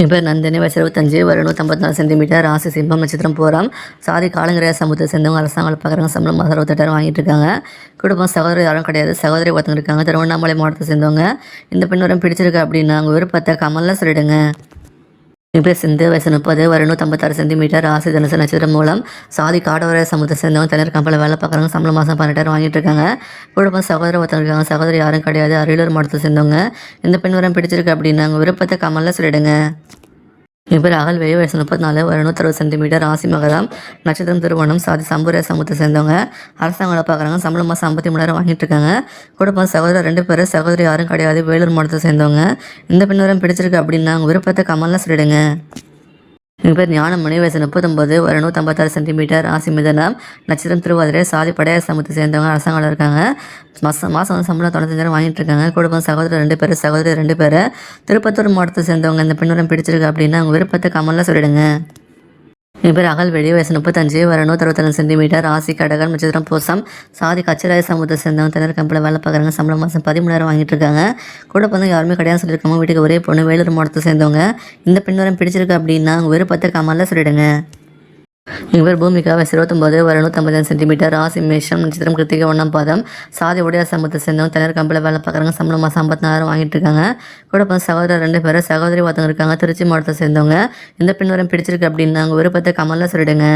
என் பேர் நந்தினி, வயசு 25, வயது 154 சென்டிமீட்டர், ராசி சிம்மம், நட்சத்திரம் பூரம், சாதி காலங்கரையா சமூகத்தை சேர்ந்தவங்க, அரசாங்கம் பார்க்குறாங்க, சம்பளம் மாதம் 68,000 வாங்கிட்டு இருக்காங்க. குடும்பம் சகோதரி யாரும் கிடையாது, சகோதரி ஒருத்தங்க இருக்காங்க, திருவண்ணாமலை மாவட்டத்தை சேர்ந்தவங்க. இந்த பெண் வரம் பிடிச்சிருக்கு அப்படின்னா அவங்க விருப்பத்தை கமலில் சொல்லிடுங்க. என் பேர் சிந்து, வயசு 30, வயது 156 சென்டிமீட்டர், ராசி தனுசு, நட்சத்திரம் மூலம், சாதி காடவரைய சமூகத்தை சேர்ந்தவங்க, தனியார் கம்பெனியில் வேலை பார்க்குறாங்க, சம்பளம் மாதம் 18,000 வாங்கிட்டு இருக்காங்க. குடும்பம் சகோதரி ஒருத்தங்க இருக்காங்க, சகோதரி யாரும் கிடையாது, அரியலூர் மாவட்டத்தை சேர்ந்தவங்க. இந்த பெண் வரம் பிடிச்சிருக்கு அப்படின்னா அவங்க விருப்பத்தை கமலில் சொல்லிடுங்க. என் பேர் அகல்வேய், வயசு 34, வயது 160 சென்டிமீட்டர், ராசி மகரம், நட்சத்திரம் திருவோணம், சாதி சம்பூரிய சமூகத்தை சேர்ந்தவங்க, அரசாங்க வேலை பார்க்குறாங்க, சம்பளம் மாதம் 53,000 வாங்கிட்டு இருக்காங்க. குடும்பம் சகோதரர் 2 பேர், சகோதரி யாரும் கிடையாது, வேலூர் மாவட்டத்தை சேர்ந்தவங்க. இந்த பெண் வரம் பிடிச்சிருக்கு அப்படின்னா அவங்க விருப்பத்தை கமலில் சொல்லிடுங்க. என் பேர் ஞானமணி, வயசு 39, வயது 156 சென்டிமீட்டர், ராசி மிதனம், நட்சத்திரம் திருவாதிரை, சாதி படைய சமூகத்தை சேர்ந்தவங்க, அரசாங்கம் இருக்காங்க. மாதம் வந்து சம்பளம் 95,000 வாங்கிட்டு இருக்காங்க. குடும்பம் சகோதரர் 2 பேர், சகோதரி 2 பேர், திருப்பத்தூர் மாவட்டத்தை சேர்ந்தவங்க. இந்த பெண்ணுரம் பிடிச்சிருக்கு அப்படின்னா அவங்க விருப்பத்தை கமலில் சொல்லிடுங்க. என் பேர் அகல்வெளி, வயசு 35, வயது 162 சென்டிமீட்டர், ராசி கடகம், நட்சத்திரம் பூசம், சாதி கச்சிராய சமூகத்தை சேர்ந்தவங்க, தனியார் கம்பெனியில் வேலை பார்க்குறாங்க, சம்பளம் மாதம் 13,000 வாங்கிட்டு இருக்காங்க. கூட வந்து யாருமே கிடையாது சொல்லியிருக்காங்க, வீட்டுக்கு ஒரே பொண்ணு, வேலூர் மாவட்டத்தை சேர்ந்தவங்க. இந்த பெண் வரம் பிடிச்சிருக்கு அப்படின்னா அவங்க விருப்பத்தை கமலில் சொல்லிடுங்க. எங்கள் பேர் பூமிகா, வயசு 29, வயது 155 சென்டிமீட்டர், ராசி மேஷம், நட்சத்திரம் கிருத்திகை, 1ஆம் பாதம், சாதி உடைய சமூகத்தை சேர்ந்தவங்க, தனியார் கம்பெனியில் வேலை பார்க்குறாங்க, சம்பளம் மாதம் 54,000 வாங்கிட்டு இருக்காங்க. கூட வந்து சகோதரர் 2 பேர், சகோதரி ஒருத்தவங்க இருக்காங்க, திருச்சி மாவட்டத்தை சேர்ந்தவங்க. இந்த பெண் வரம் பிடிச்சிருக்கு அப்படின்னா அவங்க விருப்பத்தை கமலில் சொல்லிடுங்க.